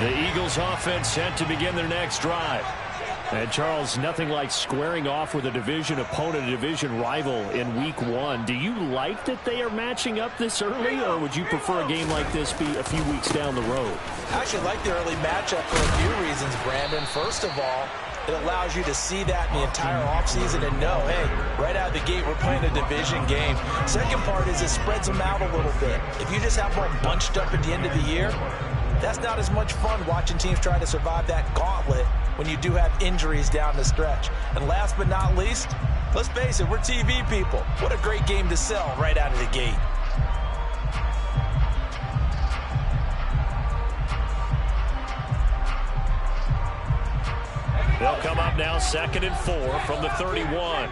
The Eagles offense set to begin their next drive. And Charles, nothing like squaring off with a division opponent, a division rival in week 1. Do you like that they are matching up this early, or would you prefer a game like this be a few weeks down the road? I actually like the early matchup for a few reasons, Brandon. First of all, it allows you to see that in the entire offseason and know, hey, right out of the gate, we're playing a division game. Second part is it spreads them out a little bit. If you just have them bunched up at the end of the year, that's not as much fun watching teams try to survive that gauntlet when you do have injuries down the stretch. And last but not least, let's face it, we're TV people. What a great game to sell right out of the gate. They'll come up now 2nd and 4 from the 31.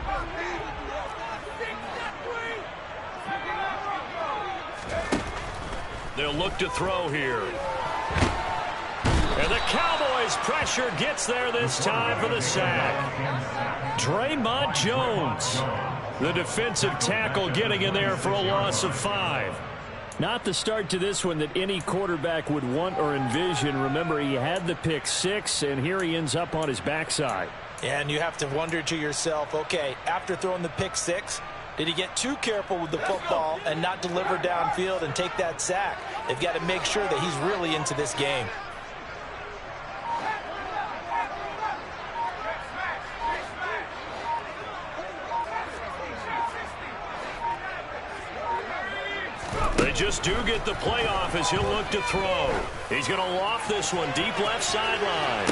They'll look to throw here. And the Cowboys' pressure gets there this time for the sack. Draymond Jones, the defensive tackle, getting in there for a loss of 5. Not the start to this one that any quarterback would want or envision. Remember, he had the pick 6, and here he ends up on his backside. And you have to wonder to yourself, okay, after throwing the pick 6, did he get too careful with the football and not deliver downfield and take that sack? They've got to make sure that he's really into this game. They just do get the playoff as he'll look to throw. He's going to loft this one deep left sideline.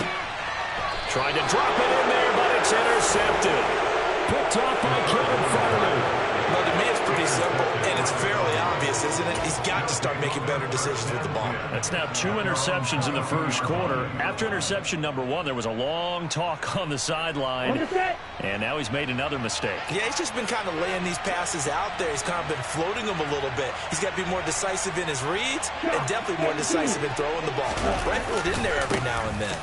Trying to drop it in there, but it's intercepted. Picked off by Kevin Farley. Well, to me, it's pretty simple, and it's fairly obvious, isn't it? He's got to start making better decisions with the ball. That's now 2 interceptions in the first quarter. After interception number 1, there was a long talk on the sideline, and now he's made another mistake. Yeah, he's just been kind of laying these passes out there. He's kind of been floating them a little bit. He's got to be more decisive in his reads and definitely more decisive in throwing the ball. Rifle it in there every now and then.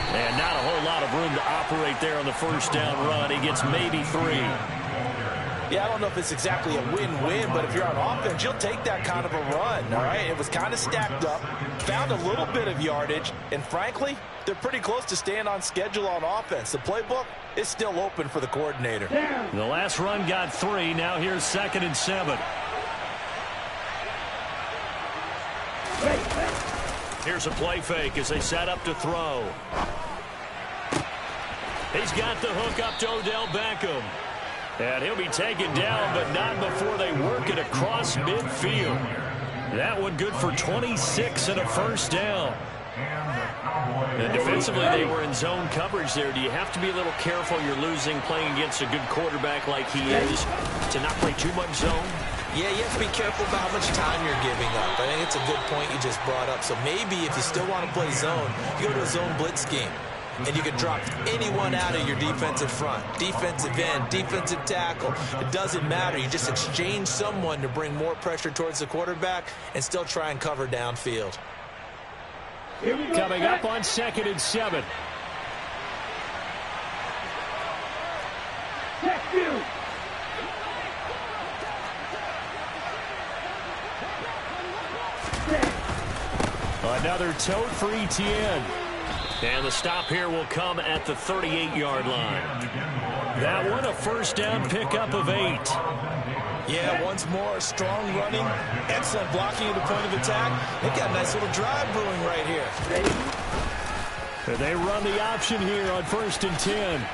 And not a whole lot of room to operate there on the first down run. He gets maybe 3. Yeah, I don't know if it's exactly a win-win, but if you're on offense, you'll take that kind of a run, all right? It was kind of stacked up, found a little bit of yardage, and frankly, they're pretty close to staying on schedule on offense. The playbook is still open for the coordinator. The last run got 3. Now here's 2nd and 7. Here's a play fake as they set up to throw. He's got the hook up to Odell Beckham. And he'll be taken down, but not before they work it across midfield. That one good for 26 and a first down. And defensively, they were in zone coverage there. Do you have to be a little careful? You're losing playing against a good quarterback like he is to not play too much zone? Yeah, you have to be careful about how much time you're giving up. I think it's a good point you just brought up. So maybe if you still want to play zone, you go to a zone blitz scheme. And you can drop anyone out of your defensive front. Defensive end, defensive tackle. It doesn't matter. You just exchange someone to bring more pressure towards the quarterback and still try and cover downfield. Coming up on 2nd and 7. Another tote for Etienne. And the stop here will come at the 38-yard line. That one a first down pickup of 8. Yeah, once more, strong running, excellent blocking at the point of attack. They've got a nice little drive brewing right here. They run the option here on 1st and 10.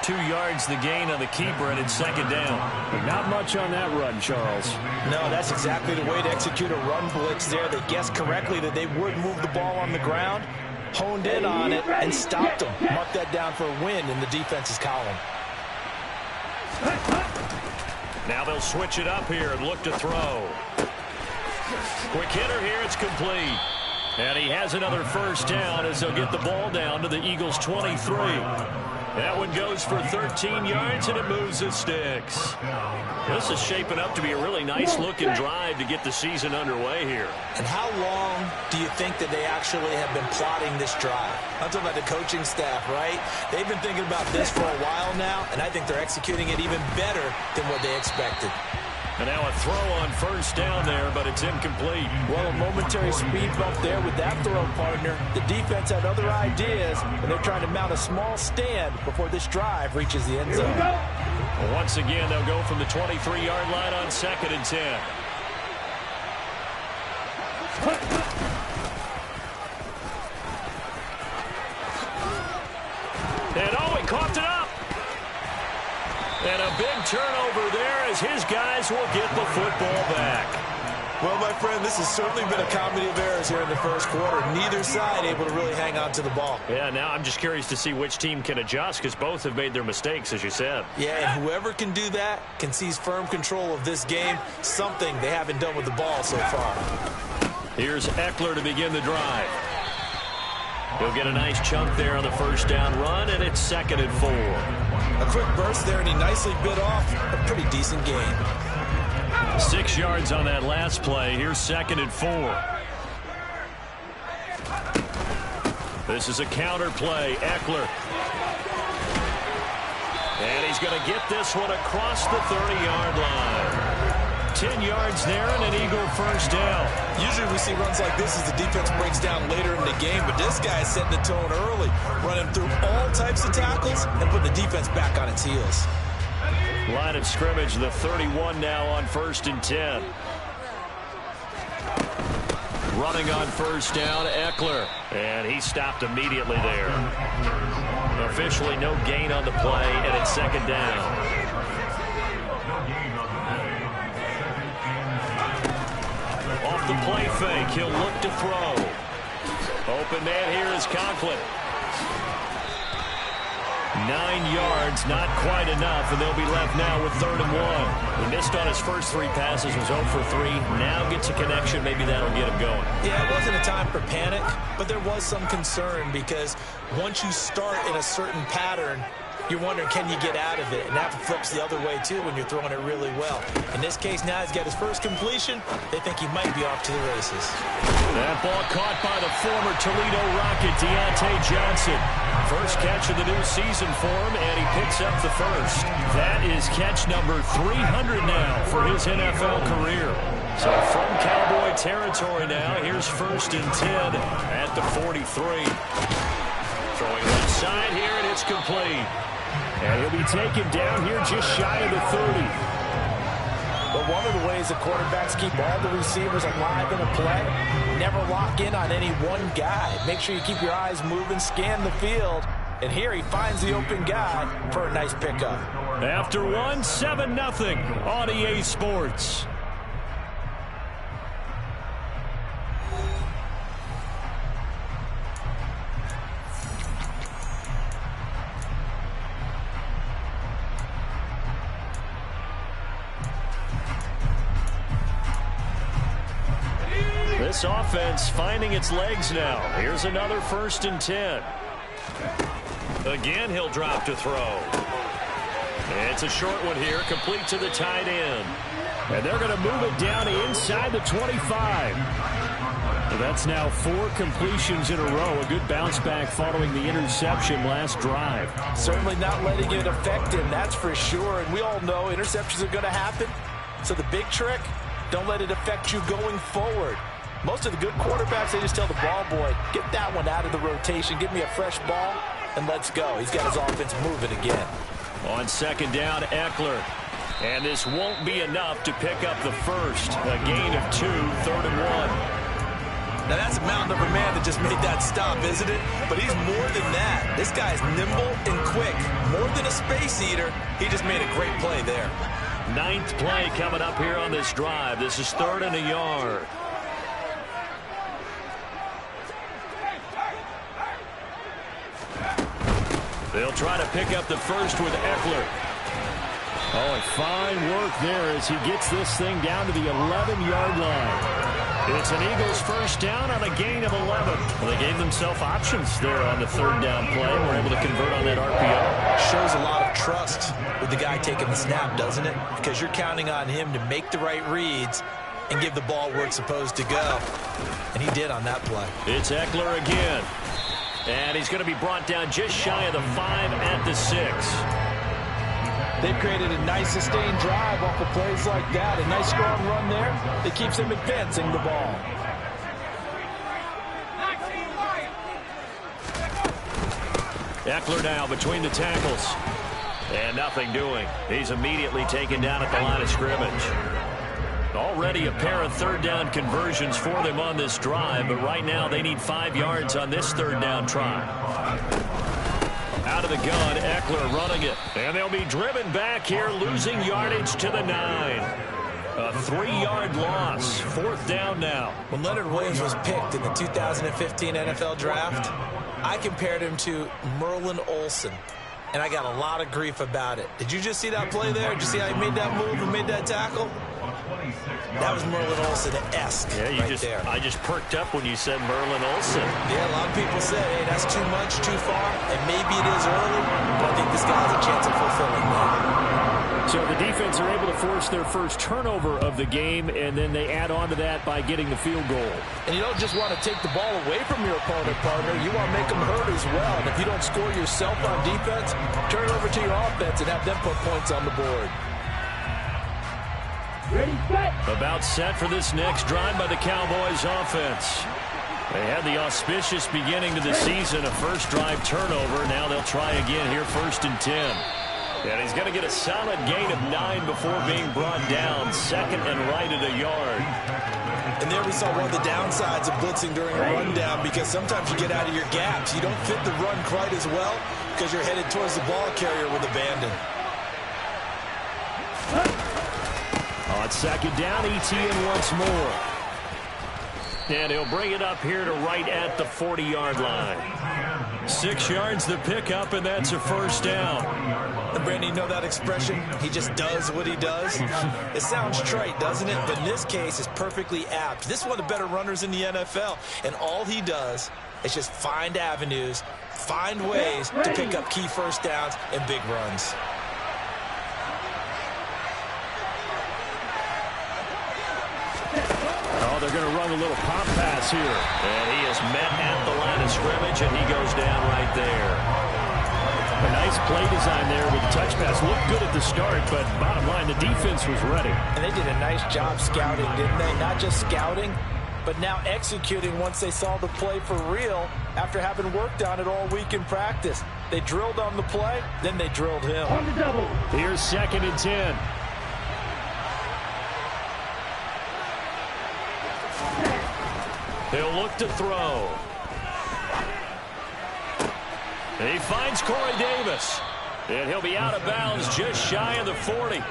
2 yards the gain on the keeper, and it's 2nd down. But not much on that run, Charles. No, that's exactly the way to execute a run blitz there. They guessed correctly that they would move the ball on the ground, honed in on it, and stopped them. Mark that down for a win in the defense's column. Now they'll switch it up here and look to throw. Quick hitter here, it's complete. And he has another first down as they'll get the ball down to the Eagles' 23. That one goes for 13 yards, and it moves the sticks. This is shaping up to be a really nice-looking drive to get the season underway here. And how long do you think that they actually have been plotting this drive? I'm talking about the coaching staff, right? They've been thinking about this for a while now, and I think they're executing it even better than what they expected. And now a throw on first down there, but it's incomplete. Well, a momentary speed bump there with that throw, partner. The defense had other ideas, and they're trying to mount a small stand before this drive reaches the end zone. Well, once again, they'll go from the 23-yard line on 2nd and 10. And oh, he coughed it up. And a big turnover there as his guys will get the football back. Well, my friend, this has certainly been a comedy of errors here in the first quarter. Neither side able to really hang on to the ball. Yeah, now I'm just curious to see which team can adjust because both have made their mistakes, as you said. Yeah, and whoever can do that can seize firm control of this game, something they haven't done with the ball so far. Here's Eckler to begin the drive. He'll get a nice chunk there on the first down run, and it's 2nd and 4. A quick burst there, and he nicely bit off a pretty decent gain. 6 yards on that last play. Here's 2nd and 4. This is a counter play. Eckler. And he's going to get this one across the 30-yard line. 10 yards there and an Eagle first down. Usually we see runs like this as the defense breaks down later in the game, but this guy is setting the tone early, running through all types of tackles and putting the defense back on its heels. Line of scrimmage, the 31 now on 1st and 10. Running on first down, Eckler. And he stopped immediately there. Officially no gain on the play, and it's 2nd down. Off the play fake, he'll look to throw. Open man here is Conklin. 9 yards, not quite enough, and they'll be left now with 3rd and 1. He missed on his first 3 passes, was 0 for 3. Now gets a connection. Maybe that'll get him going. Yeah, it wasn't a time for panic, but there was some concern because once you start in a certain pattern, you're wondering, can you get out of it? And that flips the other way, too, when you're throwing it really well. In this case, now he's got his first completion. They think he might be off to the races. That ball caught by the former Toledo Rocket, Deontay Johnson. First catch of the new season for him, and he picks up the first. That is catch number 300 now for his NFL career. So from Cowboy territory now, here's 1st and 10 at the 43. Throwing left side here, and it's complete. And he'll be taken down here just shy of the 30. But one of the ways the quarterbacks keep all the receivers alive in a play, never lock in on any one guy. Make sure you keep your eyes moving, scan the field. And here he finds the open guy for a nice pickup. After one, 7-0 on EA Sports. This offense finding its legs now. Here's another 1st and 10. Again, he'll drop to throw. It's a short one here, complete to the tight end. And they're going to move it down inside the 25. So that's now 4 completions in a row. A good bounce back following the interception last drive. Certainly not letting it affect him, that's for sure. And we all know interceptions are going to happen. So the big trick, don't let it affect you going forward. Most of the good quarterbacks, they just tell the ball boy, get that one out of the rotation, give me a fresh ball, and let's go. He's got his offense moving again. On 2nd down, Eckler. And this won't be enough to pick up the first. A gain of 2, 3rd and 1. Now that's a mountain of a man that just made that stop, isn't it? But he's more than that. This guy's nimble and quick. More than a space eater, he just made a great play there. 9th play coming up here on this drive. This is 3rd and a yard. They'll try to pick up the first with Eckler. Oh, and fine work there as he gets this thing down to the 11-yard line. It's an Eagles first down on a gain of 11. Well, they gave themselves options there on the 3rd down play. We're able to convert on that RPO. Shows a lot of trust with the guy taking the snap, doesn't it? Because you're counting on him to make the right reads and give the ball where it's supposed to go. And he did on that play. It's Eckler again. And he's going to be brought down just shy of the 5 at the 6. They've created a nice sustained drive off of plays like that. A nice strong run there that keeps them advancing the ball. Eckler now between the tackles. And nothing doing. He's immediately taken down at the line of scrimmage. Already a pair of third down conversions for them on this drive, but right now they need 5 yards on this third down try. Out of the gun, Eckler running it. And they'll be driven back here, losing yardage to the 9. A 3-yard loss. 4th down now. When Leonard Williams was picked in the 2015 NFL Draft, I compared him to Merlin Olsen, and I got a lot of grief about it. Did you just see that play there? Did you see how he made that move and made that tackle? That was Merlin Olsen-esque there. I just perked up when you said Merlin Olsen. Yeah, a lot of people said, hey, that's too much, too far, and maybe it is early, but I think this guy has a chance of fulfilling that. So the defense are able to force their first turnover of the game, and then they add on to that by getting the field goal. And you don't just want to take the ball away from your opponent, partner. You want to make them hurt as well. And if you don't score yourself on defense, turn it over to your offense and have them put points on the board. Ready, set. About set for this next drive by the Cowboys offense. They had the auspicious beginning to the season, a first drive turnover. Now they'll try again here, 1st and 10. And he's going to get a solid gain of 9 before being brought down. 2nd and right at a yard. And there we saw one of the downsides of blitzing during a rundown, because sometimes you get out of your gaps. You don't fit the run quite as well because you're headed towards the ball carrier with abandon. On 2nd down, ETN once more. And he'll bring it up here to right at the 40-yard line. 6 yards the pickup, and that's a 1st down. And Brandon, you know that expression? He just does what he does. It sounds trite, doesn't it? But in this case, it's perfectly apt. This is one of the better runners in the NFL, and all he does is just find avenues, find ways to pick up key first downs and big runs. Oh, they're going to run a little pop pass here. And he is met at the line of scrimmage, and he goes down right there. A nice play design there with the touch pass. Looked good at the start, but bottom line, the defense was ready. And they did a nice job scouting, didn't they? Not just scouting, but now executing once they saw the play for real after having worked on it all week in practice. They drilled on the play, then they drilled him. On the double. Here's 2nd and 10. He'll look to throw. And he finds Corey Davis. And he'll be out of bounds just shy of the 40.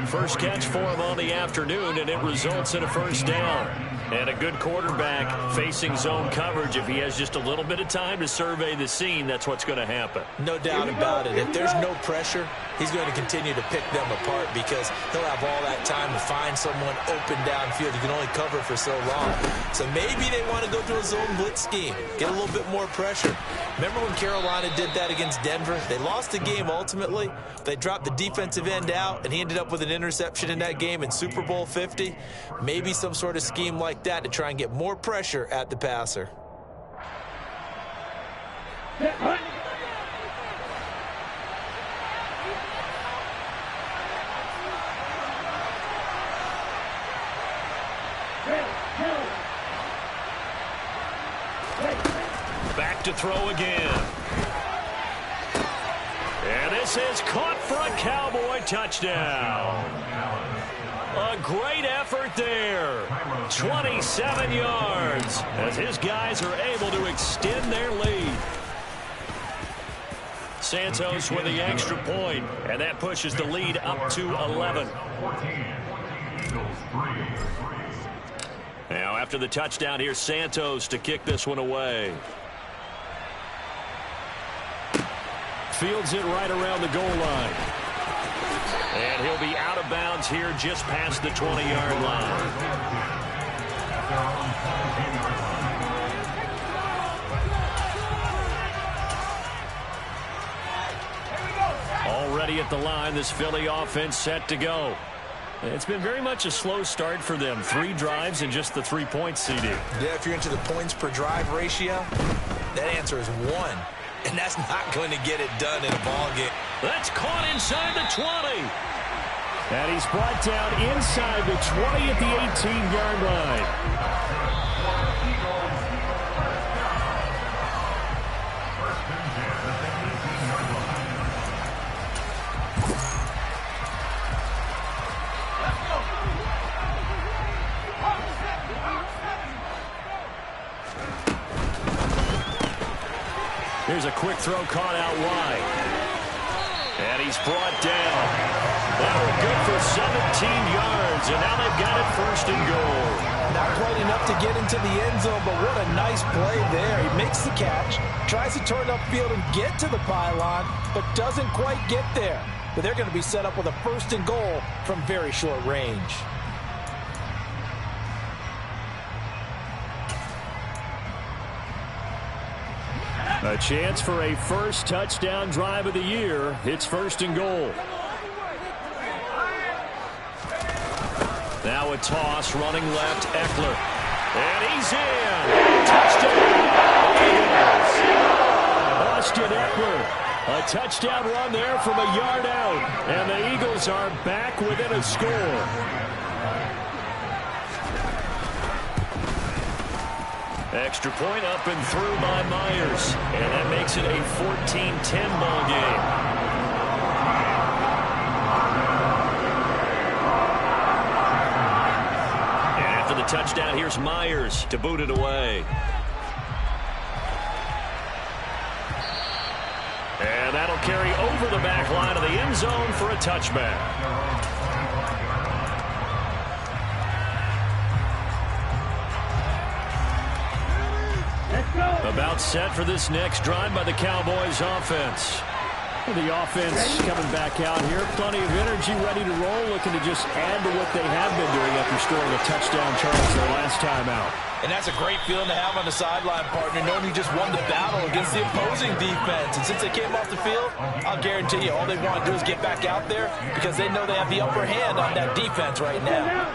First catch for him on the afternoon, and it results in a 1st down. And a good quarterback facing zone coverage. If he has just a little bit of time to survey the scene, that's what's going to happen. No doubt about it. If there's no pressure, he's going to continue to pick them apart because he'll have all that time to find someone open downfield. You can only cover for so long. So maybe they want to go to a zone blitz scheme, get a little bit more pressure. Remember when Carolina did that against Denver? They lost the game ultimately. They dropped the defensive end out, and he ended up with an interception in that game in Super Bowl 50. Maybe some sort of scheme like that to try and get more pressure at the passer. Back to throw again. And this is caught for a Cowboy touchdown. A great effort there. 27 yards as his guys are able to extend their lead. Santos with the extra point, and that pushes the lead up to 11. Now after the touchdown, here's Santos to kick this one away. Fields it right around the goal line. And he'll be out of bounds here just past the 20-yard line. Already at the line, this Philly offense set to go. It's been very much a slow start for them. 3 drives and just the 3 points, CD. Yeah, if you're into the points per drive ratio, that answer is 1. And that's not going to get it done in a ball game. That's caught inside the 20. And he's brought down inside the 20 at the 18-yard line. Here's a quick throw caught out wide. And he's brought down. That was good for 17 yards, and now they've got it first and goal. Not quite enough to get into the end zone, but what a nice play there. He makes the catch, tries to turn upfield and get to the pylon, but doesn't quite get there. But they're going to be set up with a first and goal from very short range. A chance for a first touchdown drive of the year. It's first and goal. Now a toss, running left, Eckler. And he's in. Touchdown, Eagles. Austin Eckler. A touchdown run there from a yard out. And the Eagles are back within a score. Extra point up and through by Myers. And that makes it a 14-10 ball game. And after the touchdown, here's Myers to boot it away. And that'll carry over the back line of the end zone for a touchback. About set for this next drive by the Cowboys offense. The offense coming back out here. Plenty of energy, ready to roll, looking to just add to what they have been doing after scoring a touchdown charge their last time out. And that's a great feeling to have on the sideline, partner, knowing you just won the battle against the opposing defense. And since they came off the field, I'll guarantee you all they want to do is get back out there because they know they have the upper hand on that defense right now.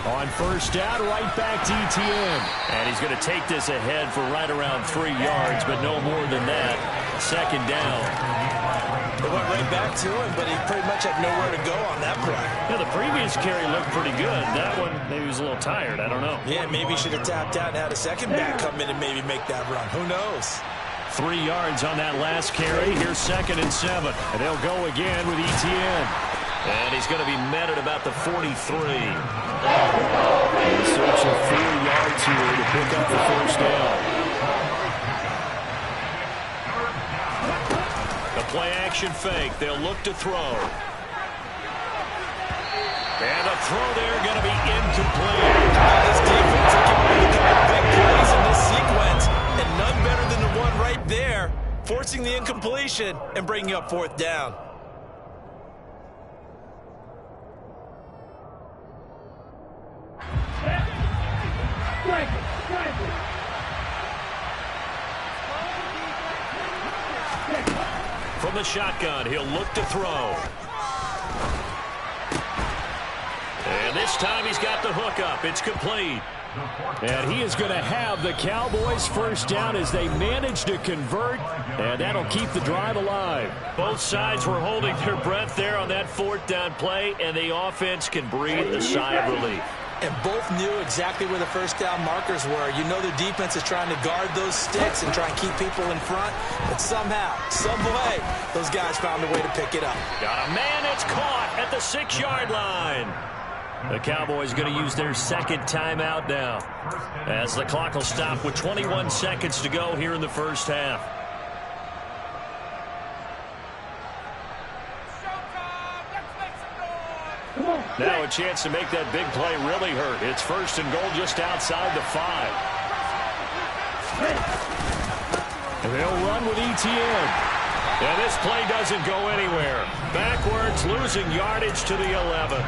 On first down, right back to ETN. And he's going to take this ahead for right around 3 yards, but no more than that. Second down. They went right back to him, but he pretty much had nowhere to go on that play. Yeah, the previous carry looked pretty good. That one, maybe he was a little tired. I don't know. Yeah, maybe he should have tapped out and had a second back come in and maybe make that run. Who knows? 3 yards on that last carry. Here's 2nd and 7. And they'll go again with ETN. And he's going to be met at about the 43. In search of 4 yards here to pick up the first down. The play-action fake. They'll look to throw. And the throw there going to be incomplete. This defense will give away a couple big plays in this sequence, and none better than the one right there, forcing the incompletion and bringing up 4th down. From the shotgun, he'll look to throw. And this time he's got the hook up. It's complete. And he is going to have the Cowboys first down as they manage to convert, and that'll keep the drive alive. Both sides were holding their breath there on that 4th down play, and the offense can breathe a sigh of relief. And both knew exactly where the first down markers were. You know the defense is trying to guard those sticks and try and keep people in front. But somehow, some way, those guys found a way to pick it up. Got a man that's caught at the 6-yard line. The Cowboys going to use their 2nd timeout now, as the clock will stop with 21 seconds to go here in the first half. Now a chance to make that big play really hurt. It's 1st and goal just outside the 5. And they'll run with ETN. And this play doesn't go anywhere. Backwards, losing yardage to the 11.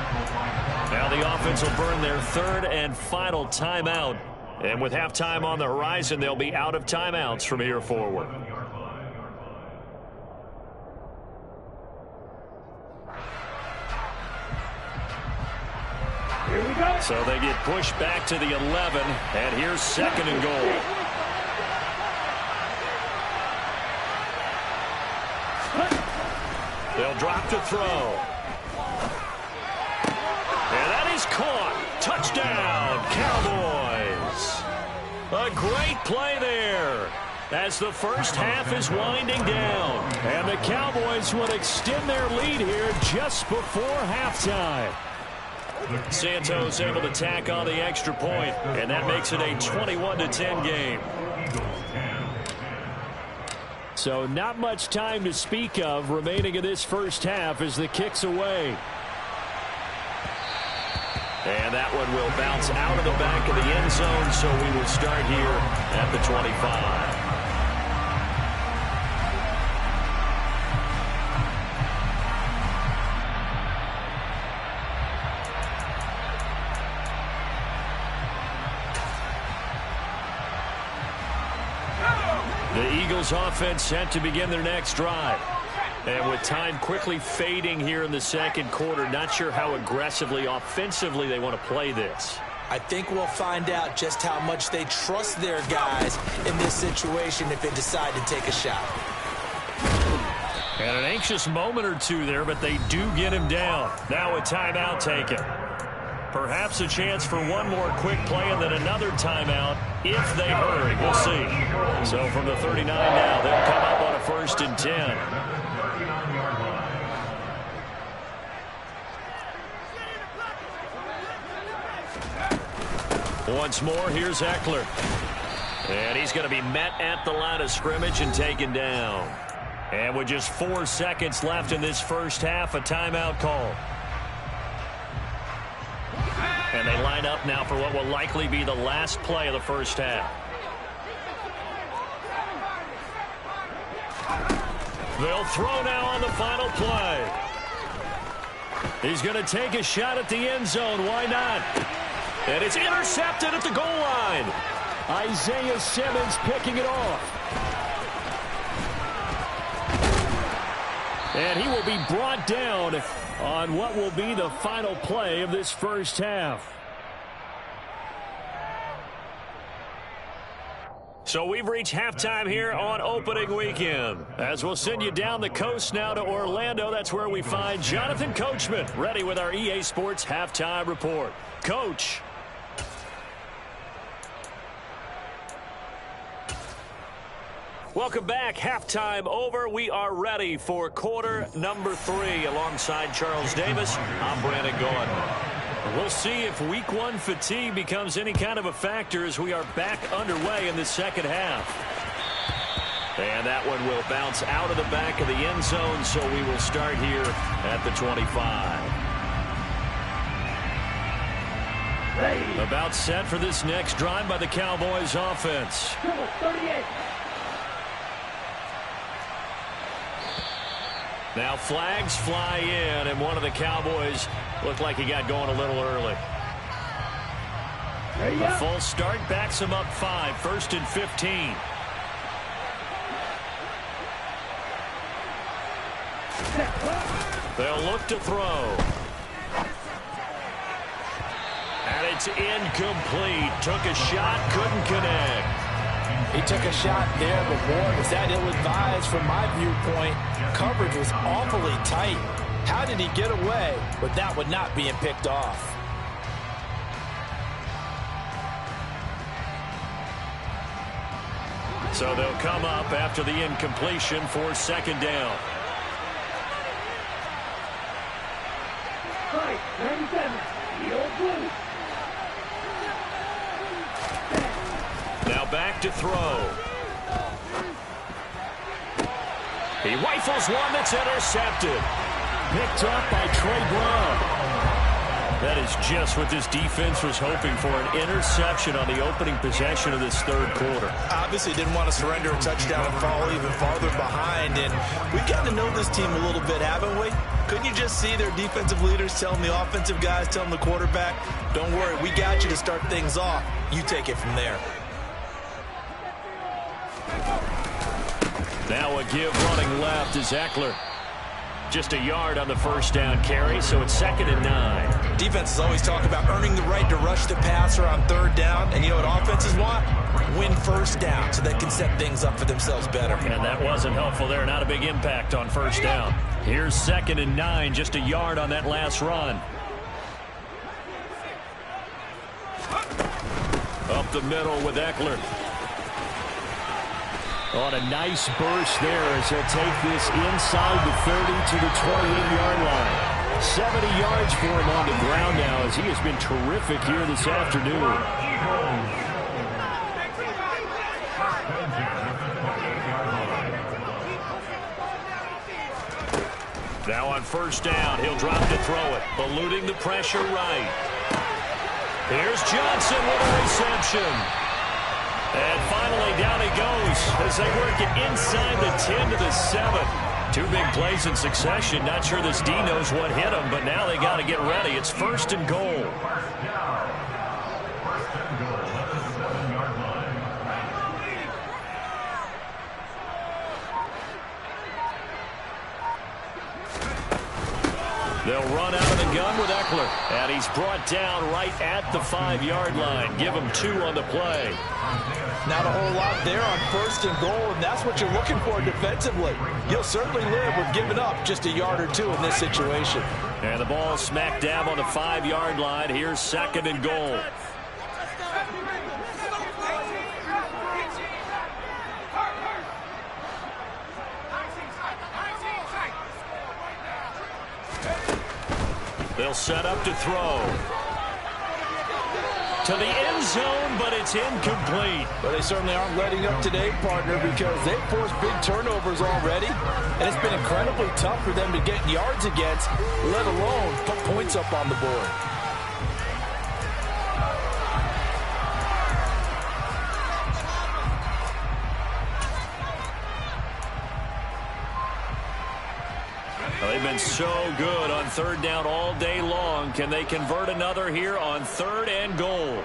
Now the offense will burn their 3rd and final timeout. And with halftime on the horizon, they'll be out of timeouts from here forward. Here we go. So they get pushed back to the 11, and here's 2nd and goal. They'll drop to throw. And that is caught. Touchdown, Cowboys. A great play there as the first half is winding down. And the Cowboys will extend their lead here just before halftime. Santos able to tack on the extra point, and that makes it a 21-10 game. So not much time to speak of remaining in this first half as the kick's away. And that one will bounce out of the back of the end zone, so we will start here at the 25. The Eagles offense set to begin their next drive. And with time quickly fading here in the second quarter, not sure how aggressively, offensively they want to play this. I think we'll find out just how much they trust their guys in this situation if they decide to take a shot. And an anxious moment or two there, but they do get him down. Now a timeout taken. Perhaps a chance for one more quick play and then another timeout if they hurry. We'll see. So from the 39 now, they'll come up on a 1st and 10. Once more, here's Eckler. And he's going to be met at the line of scrimmage and taken down. And with just 4 seconds left in this first half, a timeout call. And they line up now for what will likely be the last play of the first half. They'll throw now on the final play. He's going to take a shot at the end zone. Why not? And it's intercepted at the goal line. Isaiah Simmons picking it off. And he will be brought down on what will be the final play of this first half. So we've reached halftime here on opening weekend. As we'll send you down the coast now to Orlando, that's where we find Jonathan Coachman ready with our EA Sports Halftime Report. Coach. Welcome back. Halftime over. We are ready for quarter number 3 alongside Charles Davis. I'm Brandon Gordon. We'll see if week 1 fatigue becomes any kind of a factor as we are back underway in the second half. And that one will bounce out of the back of the end zone, so we will start here at the 25. About set for this next drive by the Cowboys offense. 38. Now flags fly in, and one of the Cowboys looked like he got going a little early. A full start backs him up 5, 1st and 15. They'll look to throw. And it's incomplete. Took a shot, couldn't connect. He took a shot there, but boy, was that ill-advised from my viewpoint. Coverage was awfully tight. How did he get away with that one not being picked off? So they'll come up after the incompletion for 2nd down. Right, 97, the old blue. Now back to throw. He rifles one that's intercepted. Picked up by Trey Brown. That is just what this defense was hoping for, an interception on the opening possession of this third quarter. Obviously didn't want to surrender a touchdown and fall even farther behind, and we've got to know this team a little bit, haven't we? Couldn't you just see their defensive leaders telling the offensive guys, telling the quarterback, don't worry, we got you to start things off. You take it from there. Now a give running left is Eckler. Just a yard on the first down carry, so it's 2nd and 9. Defenses always talk about earning the right to rush the passer on 3rd down. And you know what offenses want? Win first down so they can set things up for themselves better. And that wasn't helpful there. Not a big impact on first down. Here's 2nd and 9, just a yard on that last run. Up the middle with Eckler. On a nice burst there as he'll take this inside the 30 to the 28-yard line. 70 yards for him on the ground now as he has been terrific here this afternoon. Now on first down, he'll drop to throw it, eluding the pressure right. Here's Johnson with a reception. And finally, down he goes as they work it inside the 10 to the 7. 2 big plays in succession. Not sure this D knows what hit him, but now they got to get ready. It's 1st and goal. They'll run out of the gun with Eckler. And he's brought down right at the 5-yard line. Give him 2 on the play. Not a whole lot there on 1st and goal, and that's what you're looking for defensively. You'll certainly live with giving up just a yard or 2 in this situation. And the ball smack dab on the 5-yard line. Here's 2nd and goal. They'll set up to throw. To the end zone, but it's incomplete. But they certainly aren't letting up today, partner, because they've forced big turnovers already. And it's been incredibly tough for them to get yards against, let alone put points up on the board. They've been so good on 3rd down all day long. Can they convert another here on 3rd and goal?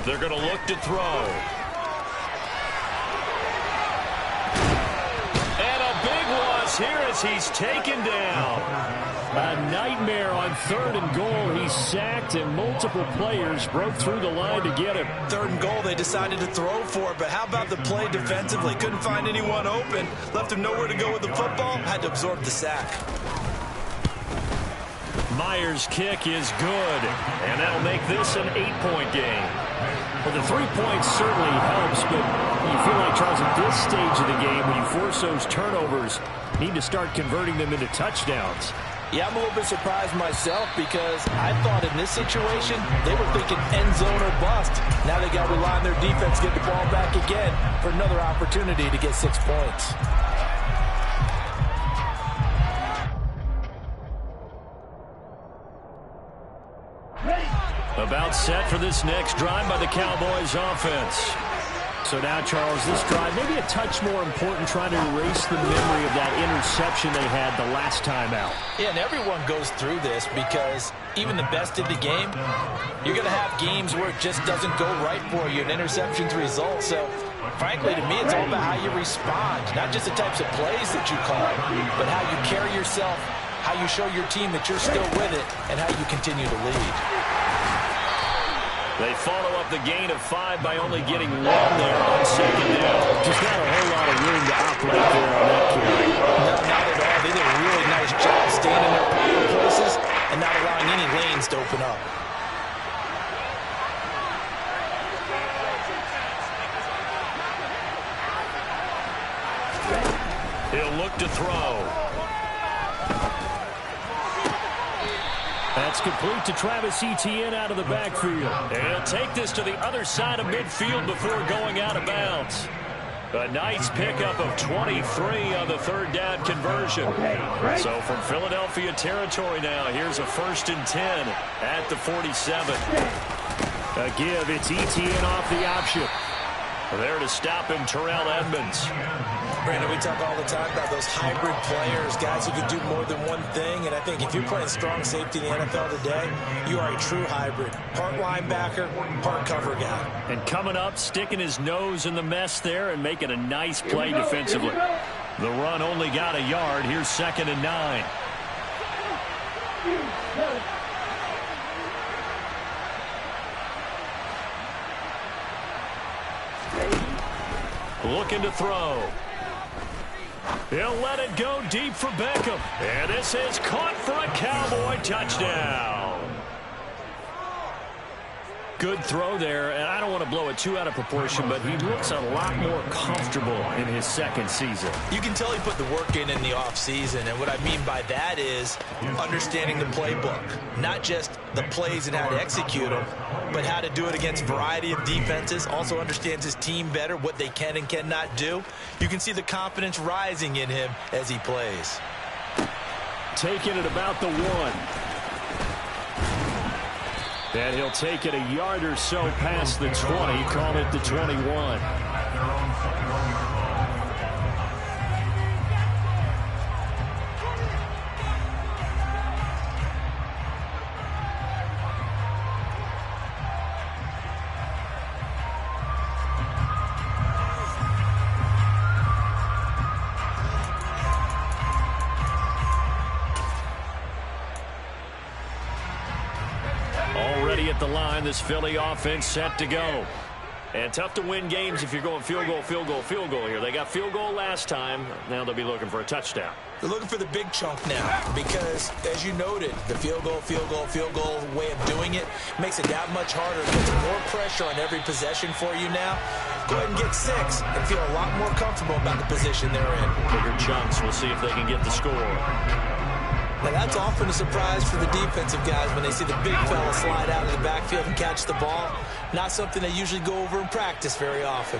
They're going to look to throw. And a big loss here as he's taken down. A nightmare on 3rd and goal. He's sacked and multiple players broke through the line to get him. 3rd and goal, they decided to throw for it, but how about the play defensively? Couldn't find anyone open, left him nowhere to go with the football, had to absorb the sack. Myers' kick is good, and that'll make this an 8-point game. Well, the 3 points certainly helps, but you feel like, Charles, at this stage of the game, when you force those turnovers, need to start converting them into touchdowns. Yeah, I'm a little bit surprised myself because I thought in this situation they were thinking end zone or bust. Now they got to rely on their defense to get the ball back again for another opportunity to get 6 points. About set for this next drive by the Cowboys offense. So now, Charles, this drive maybe a touch more important, trying to erase the memory of that interception they had the last time out. Yeah, and everyone goes through this because even the best in the game, you're going to have games where it just doesn't go right for you, and interceptions result. So, frankly, to me, it's all about how you respond, not just the types of plays that you call, but how you carry yourself, how you show your team that you're still with it, and how you continue to lead. They follow up the gain of 5 by only getting 1 there on 2nd down. Just not a whole lot of room to operate there on that carry. No, not at all. They did a really nice job staying in their proper places and not allowing any lanes to open up. He'll look to throw. That's complete to Travis Etienne out of the backfield. And he'll take this to the other side of midfield before going out of bounds. A nice pickup of 23 on the 3rd down conversion. So from Philadelphia territory now, here's a 1st and 10 at the 47. A give, it's Etienne off the option. There to stop him, Terrell Edmonds. Brandon, we talk all the time about those hybrid players, guys who can do more than one thing, and I think if you're playing strong safety in the NFL today, you are a true hybrid. Part linebacker, part cover guy. And coming up, sticking his nose in the mess there and making a nice play defensively. The run only got a yard. Here's 2nd and 9. Looking to throw. He'll let it go deep for Beckham. And this is caught for a Cowboy touchdown. Good throw there, and I don't want to blow it too out of proportion, but he looks a lot more comfortable in his second season. You can tell he put the work in the offseason, and what I mean by that is understanding the playbook. Not just the plays and how to execute them, but how to do it against a variety of defenses. Also understands his team better, what they can and cannot do. You can see the confidence rising in him as he plays. Taking it about the 1. And he'll take it a yard or so past the 20, call it the 21. Already at the line, this Philly offense set to go. And tough to win games if you're going field goal, field goal, field goal here. They got field goal last time. Now they'll be looking for a touchdown. They're looking for the big chunk now because, as you noted, the field goal way of doing it makes it that much harder. It puts more pressure on every possession for you now. Go ahead and get 6 and feel a lot more comfortable about the position they're in. Bigger chunks. We'll see if they can get the score. Now, that's often a surprise for the defensive guys when they see the big fella slide out of the backfield and catch the ball. Not something they usually go over in practice very often.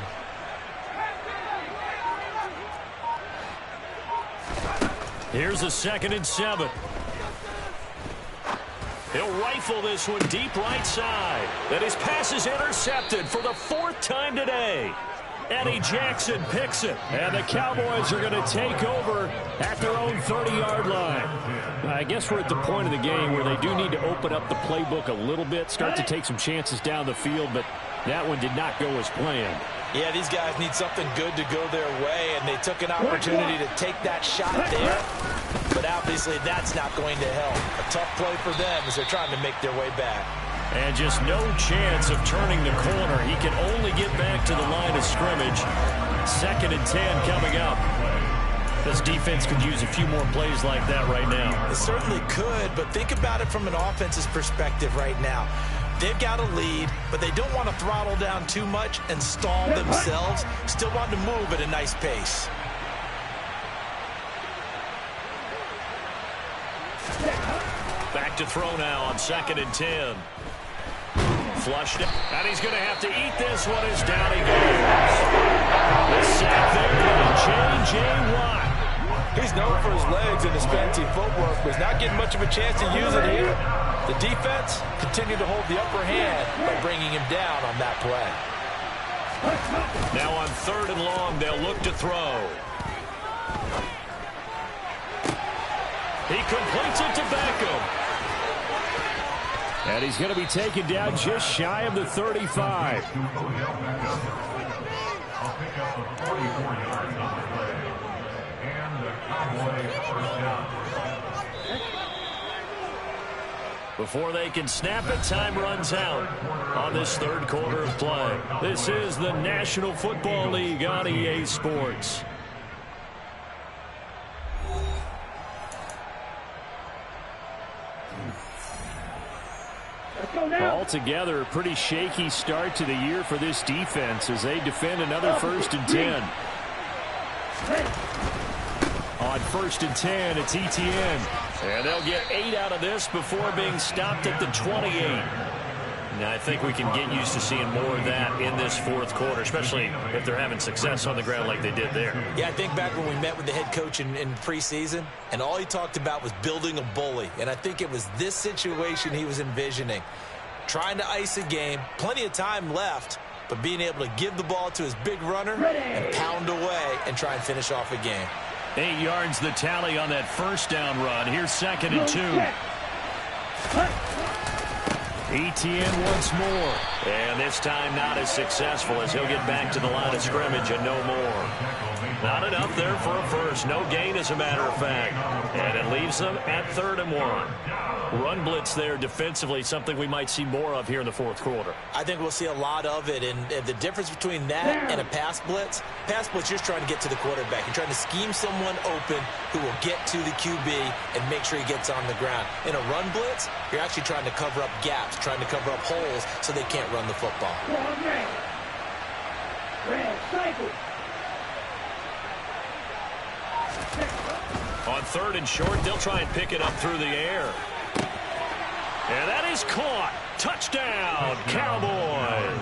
Here's a 2nd and 7. He'll rifle this one deep right side. And his pass is intercepted for the 4th time today. Eddie Jackson picks it. And the Cowboys are going to take over at their own 30-yard line. I guess we're at the point of the game where they do need to open up the playbook a little bit, start to take some chances down the field, but that one did not go as planned. Yeah, these guys need something good to go their way, and they took an opportunity to take that shot there. But obviously that's not going to help. A tough play for them as they're trying to make their way back. And just no chance of turning the corner. He can only get back to the line of scrimmage. 2nd and 10 coming up. This defense could use a few more plays like that right now. It certainly could, but think about it from an offense's perspective right now. They've got a lead, but they don't want to throttle down too much and stall themselves. Still want to move at a nice pace. Back to throw now on 2nd and 10. Flushed it. And he's going to have to eat this one as down he goes. The sack there by J.J. Watt. He's known for his legs and his fancy footwork, but he's not getting much of a chance to use it here. The defense continued to hold the upper hand by bringing him down on that play. Now on 3rd and long, they'll look to throw. He completes it to Beckham. And he's going to be taken down just shy of the 35. Before they can snap it, time runs out on this 3rd quarter of play. This is the National Football League on EA Sports. Altogether, a pretty shaky start to the year for this defense as they defend another 1st and 10. On 1st and 10, it's Etienne. And they'll get 8 out of this before being stopped at the 28. Now, I think we can get used to seeing more of that in this 4th quarter, especially if they're having success on the ground like they did there. Yeah, I think back when we met with the head coach in preseason, and all he talked about was building a bully. And I think it was this situation he was envisioning. Trying to ice a game, plenty of time left, but being able to give the ball to his big runner and pound away and try and finish off a game. 8 yards the tally on that first down run. Here's 2nd and 2. ETN once more. And this time not as successful as he'll get back to the line of scrimmage and no more. Not enough there for a first. No gain, as a matter of fact. And it leaves them at 3rd and 1. Run blitz there defensively, something we might see more of here in the 4th quarter. I think we'll see a lot of it. And the difference between that and a pass blitz, you're just trying to get to the quarterback. You're trying to scheme someone open who will get to the QB and make sure he gets on the ground. In a run blitz, you're actually trying to cover up gaps, trying to cover up holes so they can't run the football. Red cycle. On 3rd and short, they'll try and pick it up through the air. And that is caught. Touchdown, Cowboys.